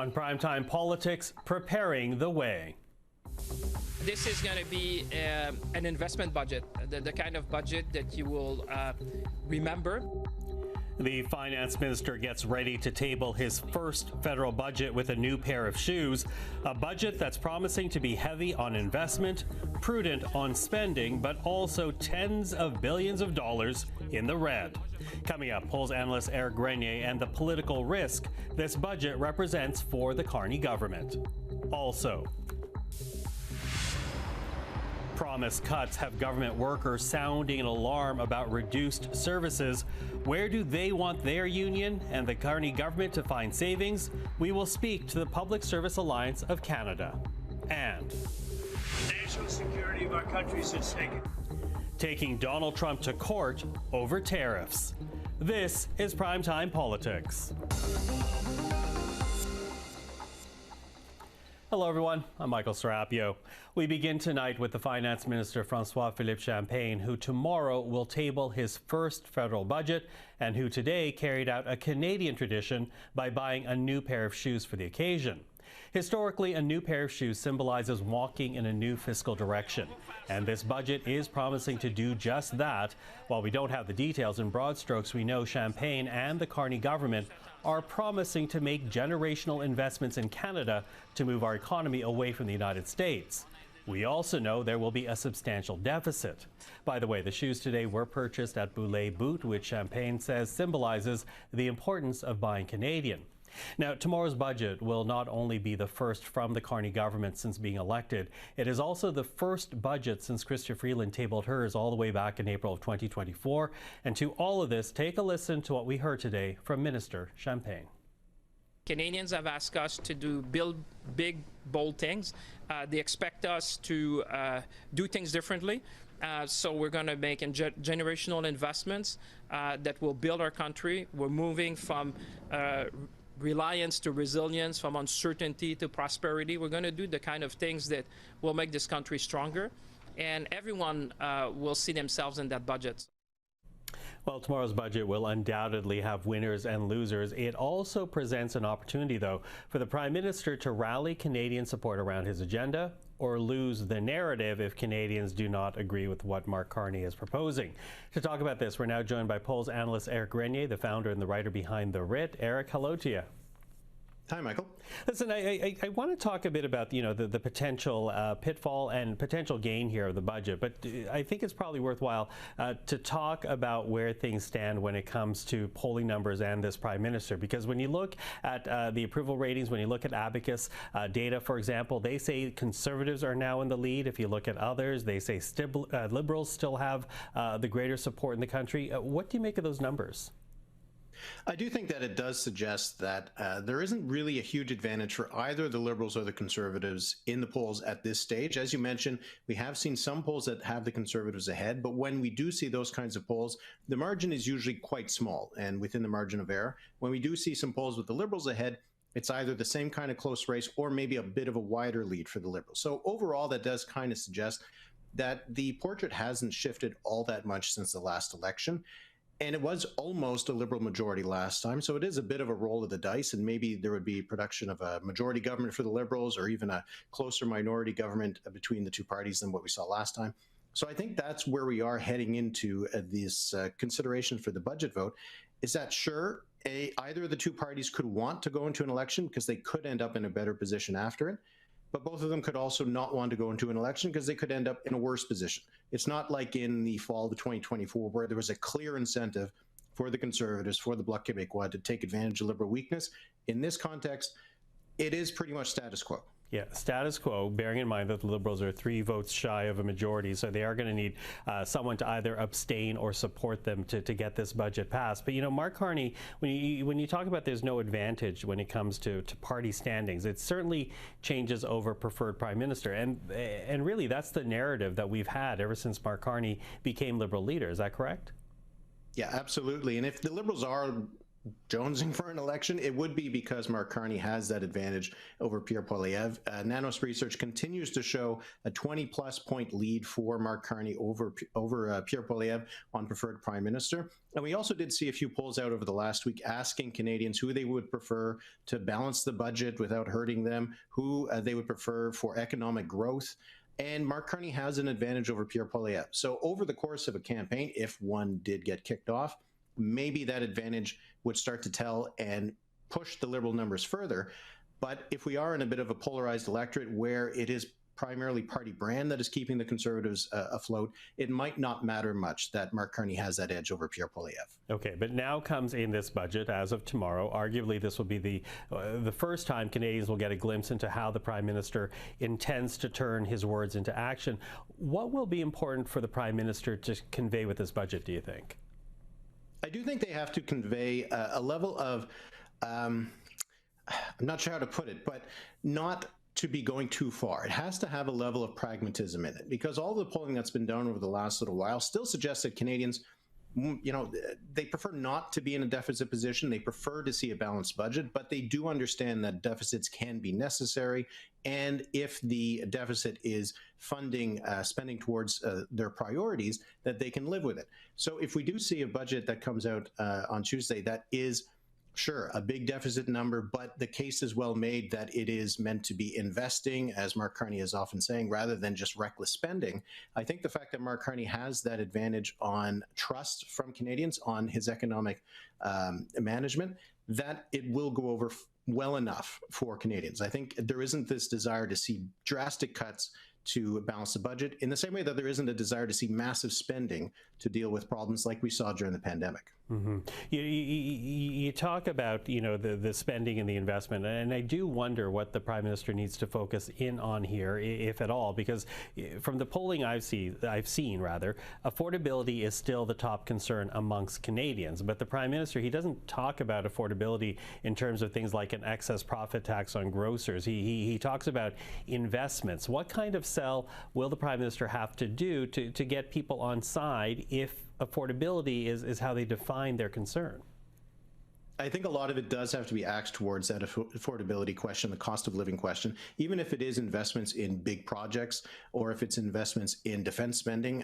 On Primetime Politics, preparing the way. This is going to be an investment budget, the kind of budget that you will remember. The finance minister gets ready to table his first federal budget with a new pair of shoes, a budget that's promising to be heavy on investment, prudent on spending, but also tens of billions of dollars in the red. Coming up, polls analyst Éric Grenier and the political risk this budget represents for the Carney government. Also, promised cuts have government workers sounding an alarm about reduced services. Where do they want their union and the Carney government to find savings? We will speak to the Public Service Alliance of Canada. And the national security of our country is at stake. Taking Donald Trump to court over tariffs. This is Primetime Politics. Hello, everyone. I'm Michael Serapio. We begin tonight with the Finance Minister, François-Philippe Champagne, who tomorrow will table his first federal budget and who today carried out a Canadian tradition by buying a new pair of shoes for the occasion. Historically, a new pair of shoes symbolizes walking in a new fiscal direction, and this budget is promising to do just that. While we don't have the details in broad strokes, we know Champagne and the Carney government are promising to make generational investments in Canada to move our economy away from the United States. We also know there will be a substantial deficit. By the way, the shoes today were purchased at Boulay Boot, which Champagne says symbolizes the importance of buying Canadian. Now, tomorrow's budget will not only be the first from the Carney government since being elected, it is also the first budget since Chrystia Freeland tabled hers all the way back in April of 2024. And to all of this, take a listen to what we heard today from Minister Champagne. Canadians have asked us to build big, bold things. They expect us to do things differently. So we're going to make generational investments that will build our country. We're moving from reliance to resilience, from uncertainty to prosperity. We're going to do the kind of things that will make this country stronger, and everyone will see themselves in that budget. Well, tomorrow's budget will undoubtedly have winners and losers. It also presents an opportunity, though, for the Prime Minister to rally Canadian support around his agenda or lose the narrative if Canadians do not agree with what Mark Carney is proposing. To talk about this, we're now joined by polls analyst Éric Grenier, the founder and the writer behind the Writ. Éric, hello to you. Hi, Michael. Listen, I want to talk a bit about, the potential pitfall and potential gain here of the budget, but I think it's probably worthwhile to talk about where things stand when it comes to polling numbers and this Prime Minister, because when you look at the approval ratings, when you look at Abacus data, for example, they say Conservatives are now in the lead. If you look at others, they say Liberals still have the greater support in the country. What do you make of those numbers? I do think that it does suggest that there isn't really a huge advantage for either the Liberals or the Conservatives in the polls at this stage. As you mentioned, we have seen some polls that have the Conservatives ahead, but when we do see those kinds of polls, the margin is usually quite small and within the margin of error. When we do see some polls with the Liberals ahead, it's either the same kind of close race or maybe a bit of a wider lead for the Liberals. So overall, that does kind of suggest that the portrait hasn't shifted all that much since the last election. And it was almost a Liberal majority last time, so it is a bit of a roll of the dice, and maybe there would be production of a majority government for the Liberals or even a closer minority government between the two parties than what we saw last time. So I think that's where we are heading into this consideration for the budget vote, is that sure, either of the two parties could want to go into an election because they could end up in a better position after it, but both of them could also not want to go into an election because they could end up in a worse position. It's not like in the fall of 2024 where there was a clear incentive for the Conservatives, for the Bloc Québécois to take advantage of Liberal weakness. In this context, it is pretty much status quo. Yeah, status quo, bearing in mind that the Liberals are 3 votes shy of a majority, so they are going to need someone to either abstain or support them to get this budget passed. But, Mark Carney, when you talk about there's no advantage when it comes to party standings, it certainly changes over preferred Prime Minister. And really, that's the narrative that we've had ever since Mark Carney became Liberal leader. Is that correct? Yeah, absolutely. And if the Liberals are jonesing for an election, it would be because Mark Carney has that advantage over Pierre Poilievre. Nanos research continues to show a 20-plus point lead for Mark Carney over Pierre Poilievre on preferred prime minister. And we also did see a few polls out over the last week asking Canadians who they would prefer to balance the budget without hurting them, who they would prefer for economic growth. And Mark Carney has an advantage over Pierre Poilievre. So over the course of a campaign, if one did get kicked off, maybe that advantage would start to tell and push the Liberal numbers further. But if we are in a bit of a polarized electorate where it is primarily party brand that is keeping the Conservatives afloat, it might not matter much that Mark Carney has that edge over Pierre Poilievre. Okay, but now comes in this budget as of tomorrow. Arguably, this will be the first time Canadians will get a glimpse into how the Prime Minister intends to turn his words into action. What will be important for the Prime Minister to convey with this budget, do you think? I do think they have to convey a level of, I'm not sure how to put it, but not to be going too far. It has to have a level of pragmatism in it, because all the polling that's been done over the last little while still suggests that Canadians, you know, they prefer not to be in a deficit position. They prefer to see a balanced budget, but they do understand that deficits can be necessary. And if the deficit is funding spending towards their priorities, that they can live with it. So if we do see a budget that comes out on Tuesday that is, sure, a big deficit number, but the case is well made that it is meant to be investing, as Mark Carney is often saying, rather than just reckless spending. I think the fact that Mark Carney has that advantage on trust from Canadians on his economic management, that it will go over well enough for Canadians. I think there isn't this desire to see drastic cuts to balance the budget in the same way that there isn't a desire to see massive spending to deal with problems like we saw during the pandemic. Mm-hmm. You talk about, you know, the spending and the investment, and I do wonder what the Prime Minister needs to focus in on here, if at all, because from the polling I've seen, affordability is still the top concern amongst Canadians. But the Prime Minister, he doesn't talk about affordability in terms of things like an excess profit tax on grocers. He talks about investments. What kind of sell will the Prime Minister have to do to get people on side if affordability is how they define their concern? I think a lot of it does have to be axed towards that affordability question, the cost of living question, even if it is investments in big projects or if it's investments in defense spending.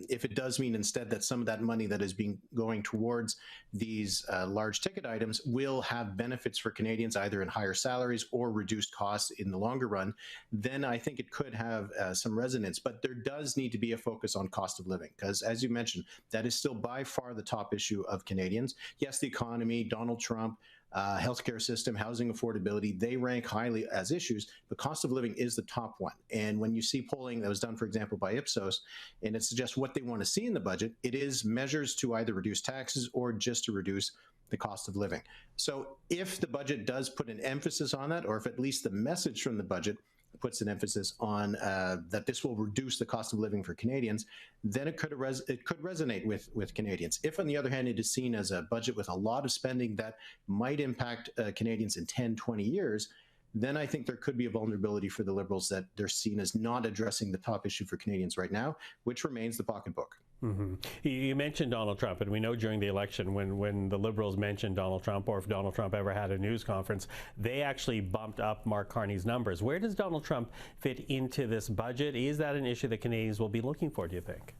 If it does mean instead that some of that money that is going towards these large ticket items will have benefits for Canadians, either in higher salaries or reduced costs in the longer run, then I think it could have some resonance. But there does need to be a focus on cost of living, because as you mentioned, that is still by far the top issue of Canadians. Yes, the economy, Donald Trump, healthcare system, housing affordability, they rank highly as issues, but cost of living is the top one. And when you see polling that was done, for example, by Ipsos, and it suggests what they want to see in the budget, it is measures to either reduce taxes or just to reduce the cost of living. So if the budget does put an emphasis on that, or if at least the message from the budget puts an emphasis on that this will reduce the cost of living for Canadians, then it could resonate with Canadians. If, on the other hand, it is seen as a budget with a lot of spending that might impact Canadians in 10, 20 years, then I think there could be a vulnerability for the Liberals that they're seen as not addressing the top issue for Canadians right now, which remains the pocketbook. Mm-hmm. You mentioned Donald Trump, and we know during the election when the Liberals mentioned Donald Trump, or if Donald Trump ever had a news conference, they actually bumped up Mark Carney's numbers. Where does Donald Trump fit into this budget? Is that an issue that Canadians will be looking for, do you think?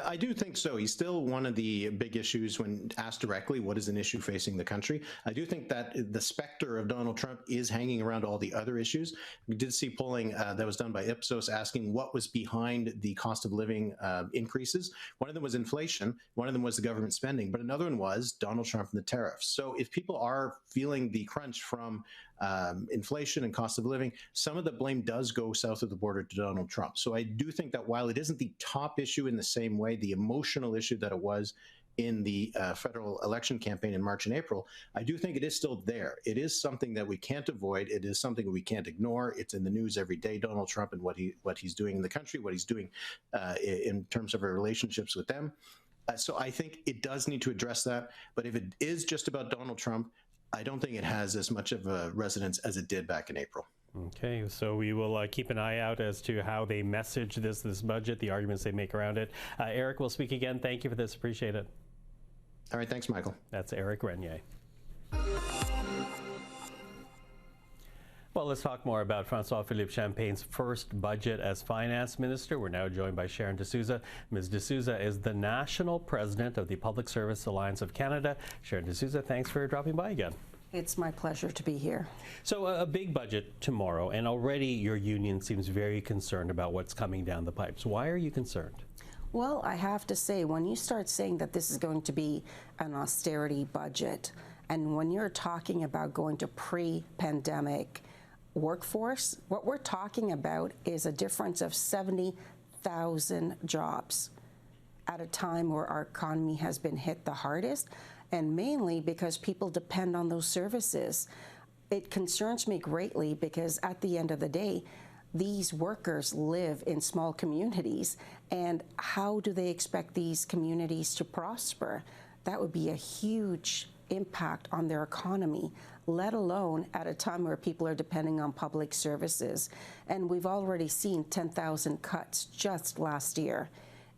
I do think so. He's still one of the big issues when asked directly what is an issue facing the country. I do think that the specter of Donald Trump is hanging around all the other issues. We did see polling that was done by Ipsos asking what was behind the cost of living increases. One of them was inflation. One of them was the government spending. But another one was Donald Trump and the tariffs. So if people are feeling the crunch from inflation and cost of living, some of the blame does go south of the border to Donald Trump. So I do think that while it isn't the top issue in the same way, the emotional issue that it was in the federal election campaign in March and April, I do think it is still there. It is something that we can't avoid. It is something we can't ignore. It's in the news every day, Donald Trump and what he's doing in the country, what he's doing in terms of our relationships with them. So I think it does need to address that. But if it is just about Donald Trump, I don't think it has as much of a resonance as it did back in April. Okay, so we will keep an eye out as to how they message this budget, the arguments they make around it. Eric, we'll speak again. Thank you for this. Appreciate it. All right, thanks, Michael. That's Éric Grenier. Well, let's talk more about François-Philippe Champagne's first budget as finance minister. We're now joined by Sharon DeSousa. Ms. DeSousa is the national president of the Public Service Alliance of Canada. Sharon DeSousa, thanks for dropping by again. It's my pleasure to be here. So a big budget tomorrow, and already your union seems very concerned about what's coming down the pipes. Why are you concerned? Well, I have to say, when you start saying that this is going to be an austerity budget, and when you're talking about going to pre-pandemic workforce, what we're talking about is a difference of 70,000 jobs at a time where our economy has been hit the hardest, and mainly because people depend on those services. It concerns me greatly because at the end of the day, these workers live in small communities, and how do they expect these communities to prosper? That would be a huge impact on their economy, let alone at a time where people are depending on public services. And we've already seen 10,000 cuts just last year,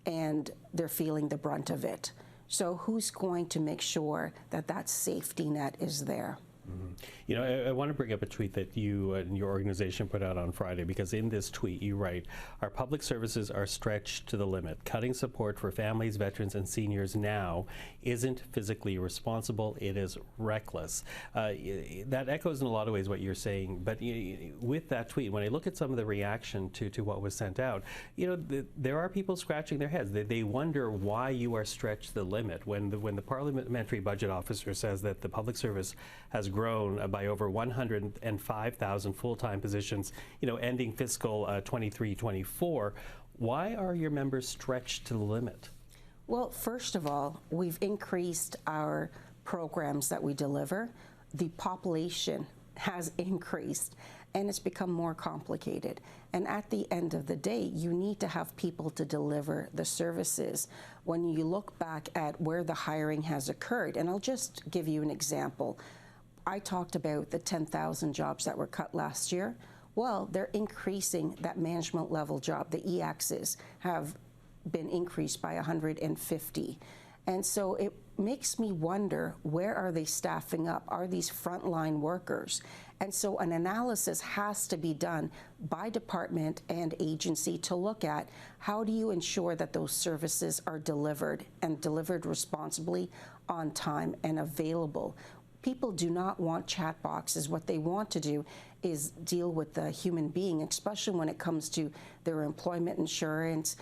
and they're feeling the brunt of it. So who's going to make sure that that safety net is there? Mm-hmm. You know, I want to bring up a tweet that you and your organization put out on Friday, because in this tweet you write, "Our public services are stretched to the limit. Cutting support for families, veterans, and seniors now isn't physically responsible, it is reckless." That echoes in a lot of ways what you're saying, but with that tweet, when I look at some of the reaction to what was sent out, you know, there are people scratching their heads. They wonder why you are stretched to the limit when the parliamentary budget officer says that the public service has grown by over 105,000 full-time positions, you know, ending fiscal 23-24. Why are your members stretched to the limit? Well, first of all, we've increased our programs that we deliver. The population has increased, and it's become more complicated. And at the end of the day, you need to have people to deliver the services. When you look back at where the hiring has occurred, and I'll just give you an example. I talked about the 10,000 jobs that were cut last year. Well, they're increasing that management level job. The EXs have been increased by 150. And so it makes me wonder, where are they staffing up? Are these frontline workers? And so an analysis has to be done by department and agency to look at how do you ensure that those services are delivered, and delivered responsibly, on time, and available. People do not want chat boxes. What they want to do is deal with the human being, especially when it comes to their employment insurance,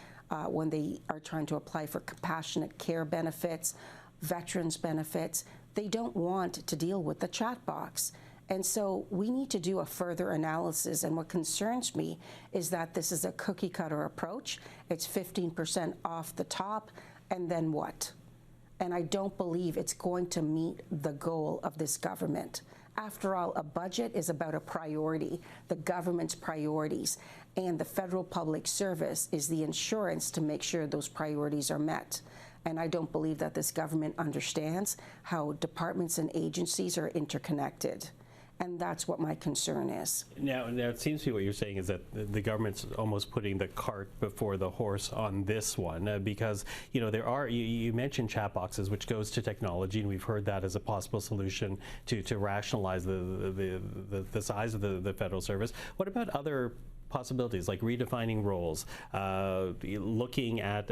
when they are trying to apply for compassionate care benefits, veterans benefits. They don't want to deal with the chat box. And so we need to do a further analysis. And what concerns me is that this is a cookie cutter approach. It's 15% off the top, and then what? And I don't believe it's going to meet the goal of this government. After all, a budget is about a priority, the government's priorities, and the federal public service is the insurance to make sure those priorities are met. And I don't believe that this government understands how departments and agencies are interconnected. And that's what my concern is. Now it seems to be what you're saying is that the government's almost putting the cart before the horse on this one, because, you know, there are, you mentioned chat boxes, which goes to technology, and we've heard that as a possible solution to rationalize the size of the federal service. What about other possibilities like redefining roles, looking at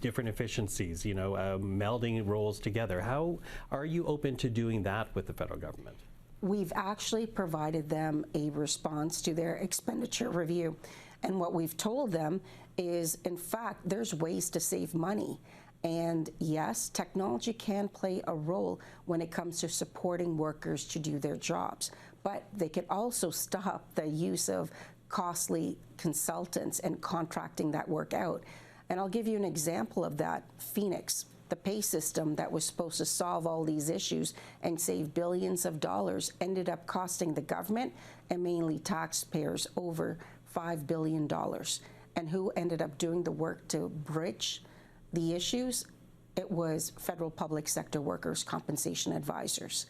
different efficiencies, you know, melding roles together? How are you open to doing that with the federal government? We've actually provided them a response to their expenditure review. And what we've told them is, in fact, there's ways to save money. And yes, technology can play a role when it comes to supporting workers to do their jobs. But they could also stop the use of costly consultants and contracting that work out. And I'll give you an example of that. Phoenix. The pay system that was supposed to solve all these issues and save billions of dollars ended up costing the government and mainly taxpayers over $5 billion. And who ended up doing the work to bridge the issues? It was federal public sector workers' compensation advisors.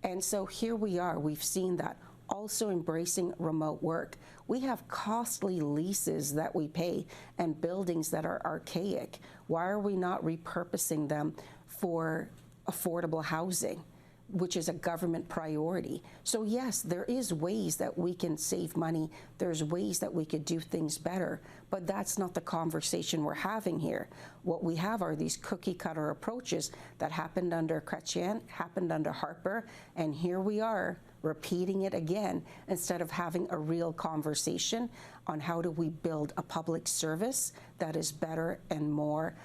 And so here we are. We've seen that. Also embracing remote work. We have costly leases that we pay and buildings that are archaic. Why are we not repurposing them for affordable housing, which is a government priority. So yes, there is ways that we can save money. There's ways that we could do things better, but that's not the conversation we're having here. What we have are these cookie cutter approaches that happened under Chrétien, happened under Harper, and here we are repeating it again instead of having a real conversation on how do we build a public service that is better and more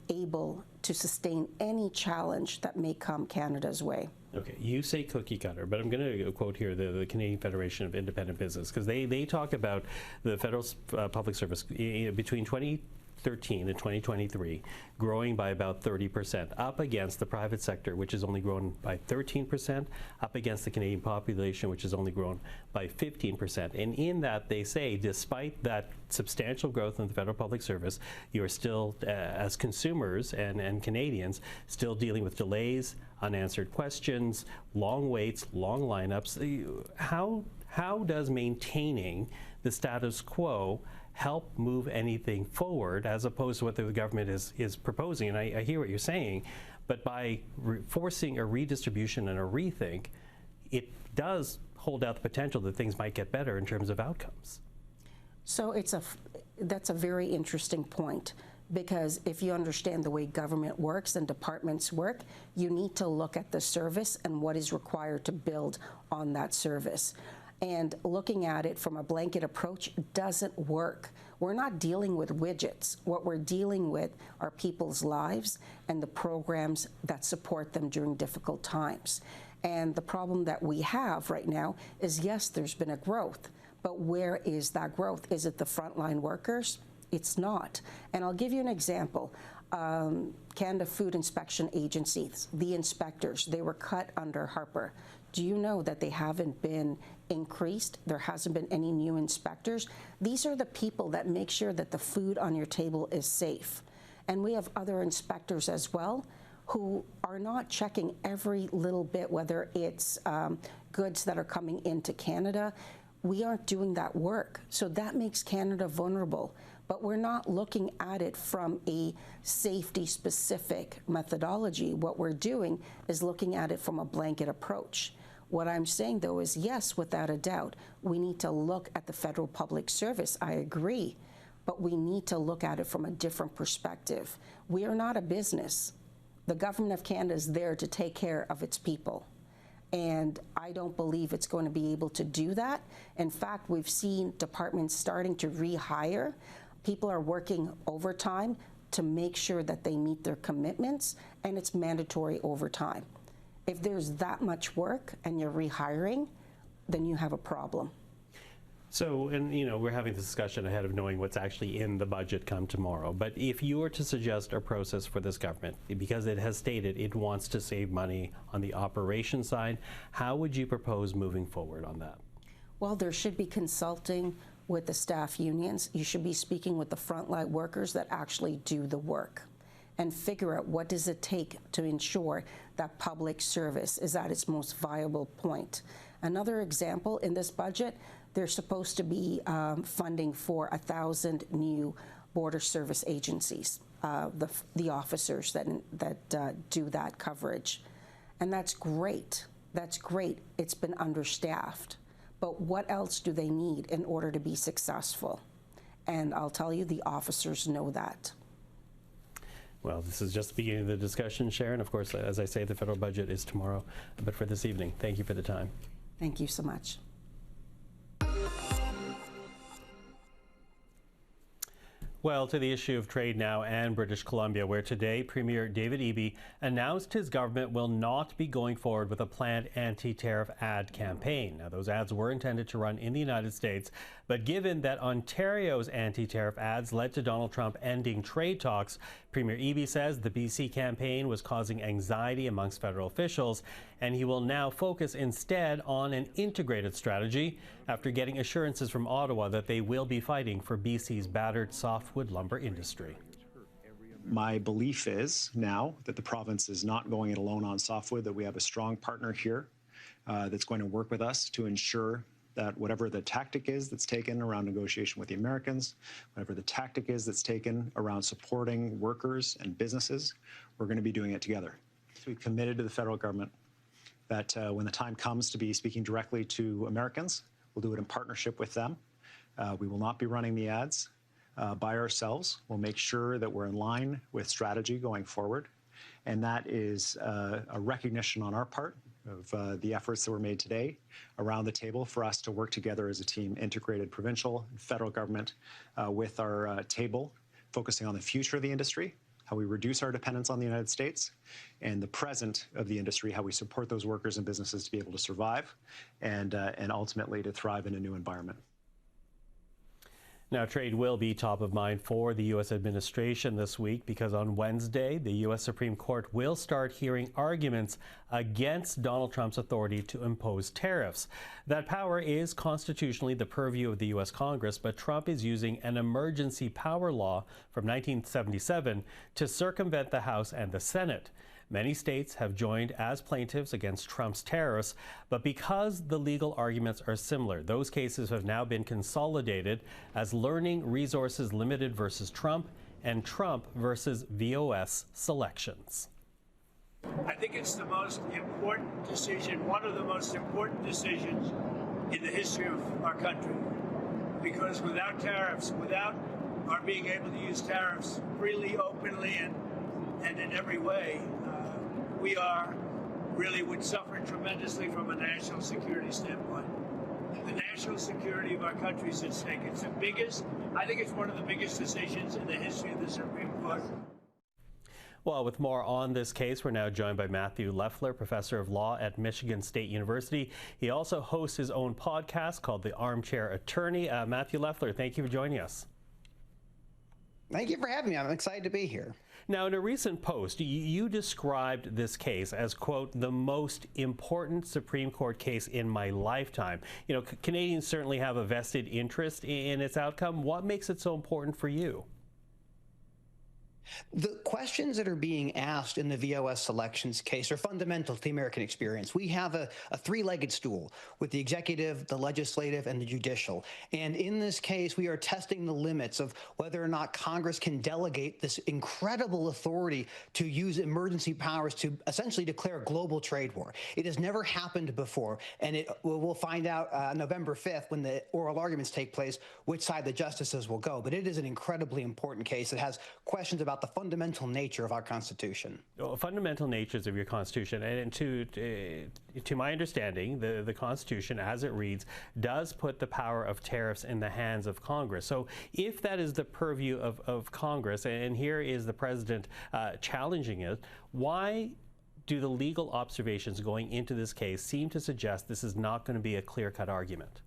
able to sustain any challenge that may come Canada's way. Okay, you say cookie cutter, but I'm going to quote here the Canadian Federation of Independent Business, because they talk about the federal public service between 2013 and 2023 growing by about 30%, up against the private sector, which has only grown by 13%, up against the Canadian population, which has only grown by 15%. And in that, they say, despite that substantial growth in the federal public service, you are still, as consumers and Canadians, still dealing with delays, unanswered questions, long waits, long lineups. How does maintaining the status quo help move anything forward, as opposed to what the government is proposing? And I hear what you're saying, but by forcing a redistribution and a rethink, it does hold out the potential that things might get better in terms of outcomes. So that's a very interesting point, because if you understand the way government works and departments work, you need to look at the service and what is required to build on that service. And looking at it from a blanket approach doesn't work. We're not dealing with widgets. What we're dealing with are people's lives and the programs that support them during difficult times. And the problem that we have right now is, yes, there's been a growth, but where is that growth? Is it the frontline workers? It's not. And I'll give you an example. Canada Food Inspection Agencies, the inspectors, they were cut under Harper. Do you know that they haven't been increased? There hasn't been any new inspectors. These are the people that make sure that the food on your table is safe. And we have other inspectors as well who are not checking every little bit, whether it's goods that are coming into Canada. We aren't doing that work. So that makes Canada vulnerable. But we're not looking at it from a safety-specific methodology. What we're doing is looking at it from a blanket approach. What I'm saying, though, is yes, without a doubt, we need to look at the federal public service. I agree. But we need to look at it from a different perspective. We are not a business. The government of Canada is there to take care of its people. And I don't believe it's going to be able to do that. In fact, we've seen departments starting to rehire. People are working overtime to make sure that they meet their commitments, and it's mandatory overtime. If there's that much work and you're rehiring, then you have a problem. So, and we're having this discussion ahead of knowing what's actually in the budget come tomorrow. But if you were to suggest a process for this government, because it has stated it wants to save money on the operation side, how would you propose moving forward on that? Well, there should be consulting with the staff unions. You should be speaking with the frontline workers that actually do the work and figure out what does it take to ensure that public service is at its most viable point. Another example, in this budget, there's supposed to be funding for 1,000 new border service agencies, the officers that do that coverage. And that's great. That's great. It's been understaffed. But what else do they need in order to be successful? And I'll tell you, the officers know that. Well, this is just the beginning of the discussion, Sharon. Of course, as I say, the federal budget is tomorrow. But for this evening, thank you for the time. Thank you so much. Well, to the issue of trade now and British Columbia, where today Premier David Eby announced his government will not be going forward with a planned anti-tariff ad campaign. Now, those ads were intended to run in the United States, but given that Ontario's anti-tariff ads led to Donald Trump ending trade talks, Premier Eby says the BC campaign was causing anxiety amongst federal officials, and he will now focus instead on an integrated strategy after getting assurances from Ottawa that they will be fighting for BC's battered softwood lumber industry. My belief is now that the province is not going it alone on softwood, that we have a strong partner here that's going to work with us to ensure that whatever the tactic is that's taken around negotiation with the Americans, whatever the tactic is that's taken around supporting workers and businesses, we're going to be doing it together. we've committed to the federal government that when the time comes to be speaking directly to Americans, we'll do it in partnership with them. We will not be running the ads by ourselves. We'll make sure that we're in line with strategy going forward. And that is a recognition on our part of the efforts that were made today around the table for us to work together as a team, integrated provincial and federal government, with our table, focusing on the future of the industry, how we reduce our dependence on the United States, and the present of the industry, how we support those workers and businesses to be able to survive and ultimately to thrive in a new environment. Now, trade will be top of mind for the U.S. administration this week because on Wednesday, the U.S. Supreme Court will start hearing arguments against Donald Trump's authority to impose tariffs. That power is constitutionally the purview of the U.S. Congress, but Trump is using an emergency power law from 1977 to circumvent the House and the Senate. Many states have joined as plaintiffs against Trump's tariffs, but because the legal arguments are similar, those cases have now been consolidated as Learning Resources Limited versus Trump and Trump versus VOS selections. I think it's the most important decision, one of the most important decisions in the history of our country. Because without tariffs, without our being able to use tariffs freely, openly, and in every way, we would suffer tremendously from a national security standpoint. The national security of our country is at stake. It's the biggest, I think it's one of the biggest decisions in the history of the Supreme Court. Well, with more on this case, we're now joined by Matthew Leffler, professor of law at Michigan State University. He also hosts his own podcast called The Armchair Attorney. Matthew Leffler, thank you for joining us. Thank you for having me. I'm excited to be here. Now, in a recent post, you described this case as, quote, the most important Supreme Court case in my lifetime. You know, Canadians certainly have a vested interest in its outcome. What makes it so important for you? The questions that are being asked in the VOS selections case are fundamental to the American experience. We have a three-legged stool with the executive, the legislative, and the judicial. And in this case, we are testing the limits of whether or not Congress can delegate this incredible authority to use emergency powers to essentially declare a global trade war. It has never happened before, and we'll find out November 5th when the oral arguments take place which side the justices will go. But it is an incredibly important case. It has questions about the fundamental nature of our Constitution. Fundamental natures of your Constitution, and to my understanding, the Constitution, as it reads, does put the power of tariffs in the hands of Congress. So if that is the purview of Congress, and here is the president challenging it, why do the legal observations going into this case seem to suggest this is not going to be a clear-cut argument?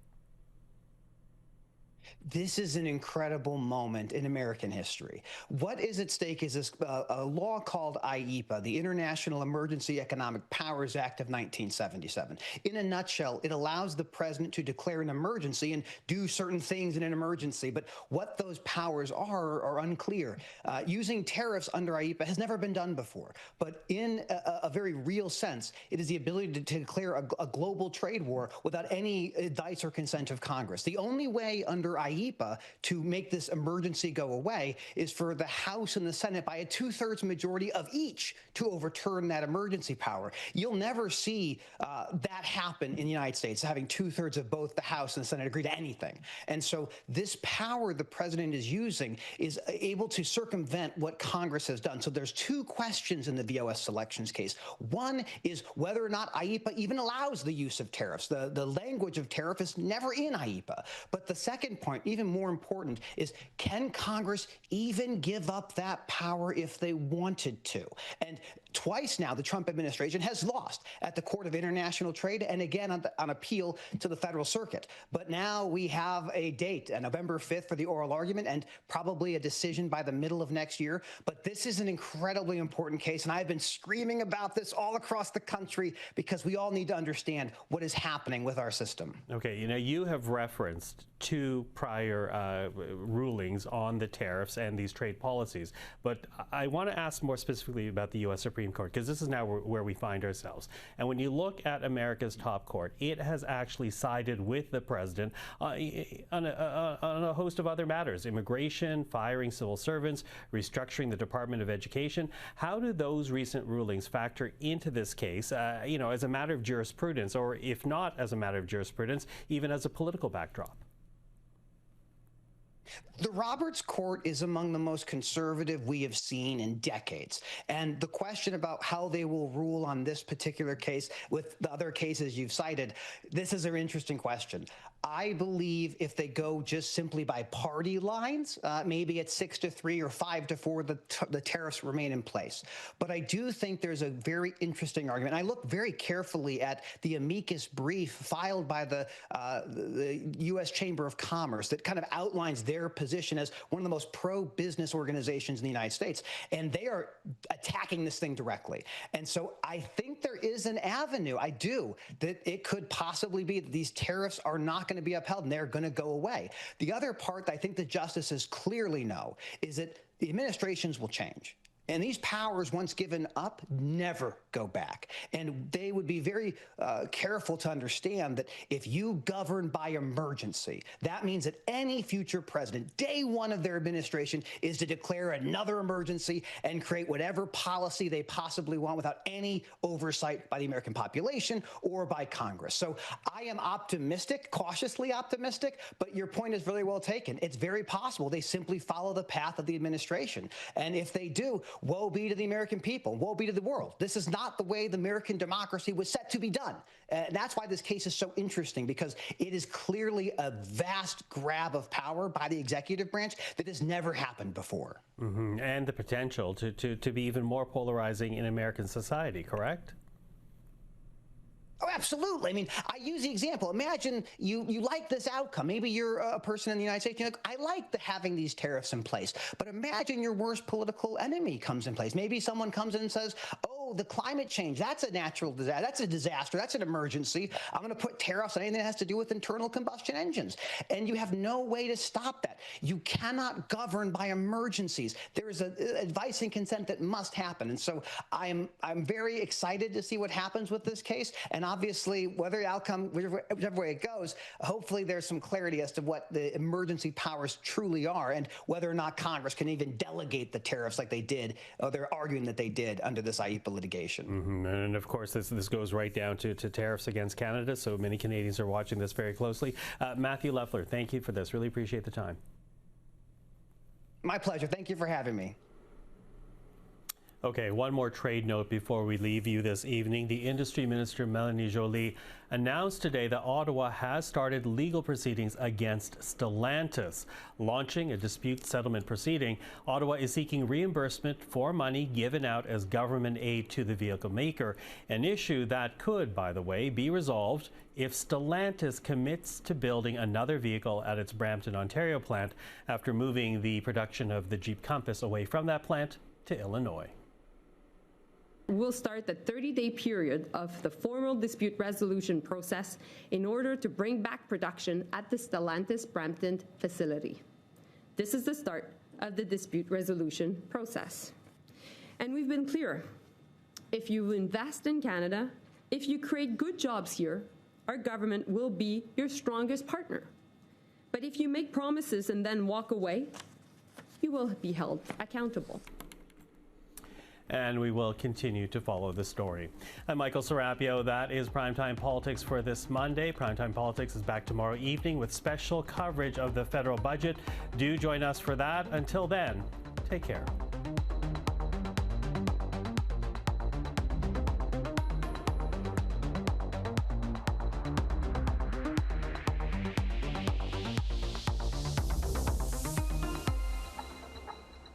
This is an incredible moment in American history. What is at stake is this a law called IEPA, the International Emergency Economic Powers Act of 1977. In a nutshell, it allows the president to declare an emergency and do certain things in an emergency, but what those powers are unclear. Using tariffs under IEPA has never been done before, but in a very real sense, it is the ability to declare a global trade war without any advice or consent of Congress. The only way under IEPA to make this emergency go away is for the House and the Senate by a 2/3 majority of each to overturn that emergency power. You'll never see that happen in the United States, having 2/3 of both the House and the Senate agree to anything. And so this power the president is using is able to circumvent what Congress has done. So there's two questions in the VOS selections case. One is whether or not IEPA even allows the use of tariffs. The language of tariff is never in IEPA. But the second point, even more important, is can Congress even give up that power if they wanted to? And twice now, the Trump administration has lost at the Court of International Trade and again on appeal to the Federal Circuit. But now we have a date, November 5th, for the oral argument and probably a decision by the middle of next year. But this is an incredibly important case, and I've been screaming about this all across the country because we all need to understand what is happening with our system. Okay, you know, you have referenced two prior rulings on the tariffs and these trade policies. But I want to ask more specifically about the U.S. Supreme Court, because this is now where we find ourselves. And when you look at America's top court, it has actually sided with the president on a host of other matters: immigration, firing civil servants, restructuring the Department of Education. How do those recent rulings factor into this case, as a matter of jurisprudence, or if not as a matter of jurisprudence, even as a political backdrop? The Roberts Court is among the most conservative we have seen in decades. And the question about how they will rule on this particular case with the other cases you've cited, this is an interesting question. I believe if they go just simply by party lines, maybe it's 6-3 or 5-4, the tariffs remain in place. But I do think there's a very interesting argument. I look very carefully at the amicus brief filed by the U.S. Chamber of Commerce that kind of outlines their position as one of the most pro-business organizations in the United States. And they are attacking this thing directly. And so I think there is an avenue, I do, that it could possibly be that these tariffs are not going to be upheld and they're going to go away. The other part that I think the justices clearly know is that the administrations will change. And these powers, once given up, never go back. And they would be very careful to understand that if you govern by emergency, that means that any future president, day one of their administration, is to declare another emergency and create whatever policy they possibly want without any oversight by the American population or by Congress. So I am optimistic, cautiously optimistic, but your point is really well taken. It's very possible they simply follow the path of the administration. And if they do, woe be to the American people, woe be to the world. This is not the way the American democracy was set to be done. And that's why this case is so interesting, because it is clearly a vast grab of power by the executive branch that has never happened before. Mm-hmm. And the potential to be even more polarizing in American society, correct? Oh, absolutely. I mean, I use the example. Imagine you like this outcome. Maybe you're a person in the United States. You're like, I like having these tariffs in place. But imagine your worst political enemy comes in place. Maybe someone comes in and says, oh, the climate change, that's a natural disaster. That's a disaster. That's an emergency. I'm going to put tariffs on anything that has to do with internal combustion engines. And you have no way to stop that. You cannot govern by emergencies. There is advice and consent that must happen. And so I'm very excited to see what happens with this case. And obviously, whether the outcome, whichever way it goes, hopefully there's some clarity as to what the emergency powers truly are and whether or not Congress can even delegate the tariffs like they did, or they're arguing that they did under this IEEPA litigation. Mm-hmm. And of course, this goes right down to tariffs against Canada, so many Canadians are watching this very closely. Matthew Leffler, thank you for this. Really appreciate the time. My pleasure. Thank you for having me. Okay, one more trade note before we leave you this evening. The Industry Minister, Melanie Joly, announced today that Ottawa has started legal proceedings against Stellantis. Launching a dispute settlement proceeding, Ottawa is seeking reimbursement for money given out as government aid to the vehicle maker, an issue that could, by the way, be resolved if Stellantis commits to building another vehicle at its Brampton, Ontario plant after moving the production of the Jeep Compass away from that plant to Illinois. We'll start the 30-day period of the formal dispute resolution process in order to bring back production at the Stellantis Brampton facility. This is the start of the dispute resolution process. And we've been clear. If you invest in Canada, if you create good jobs here, our government will be your strongest partner. But if you make promises and then walk away, you will be held accountable. And we will continue to follow the story. I'm Michael Serapio. That is Primetime Politics for this Monday. Primetime Politics is back tomorrow evening with special coverage of the federal budget. Do join us for that. Until then, take care.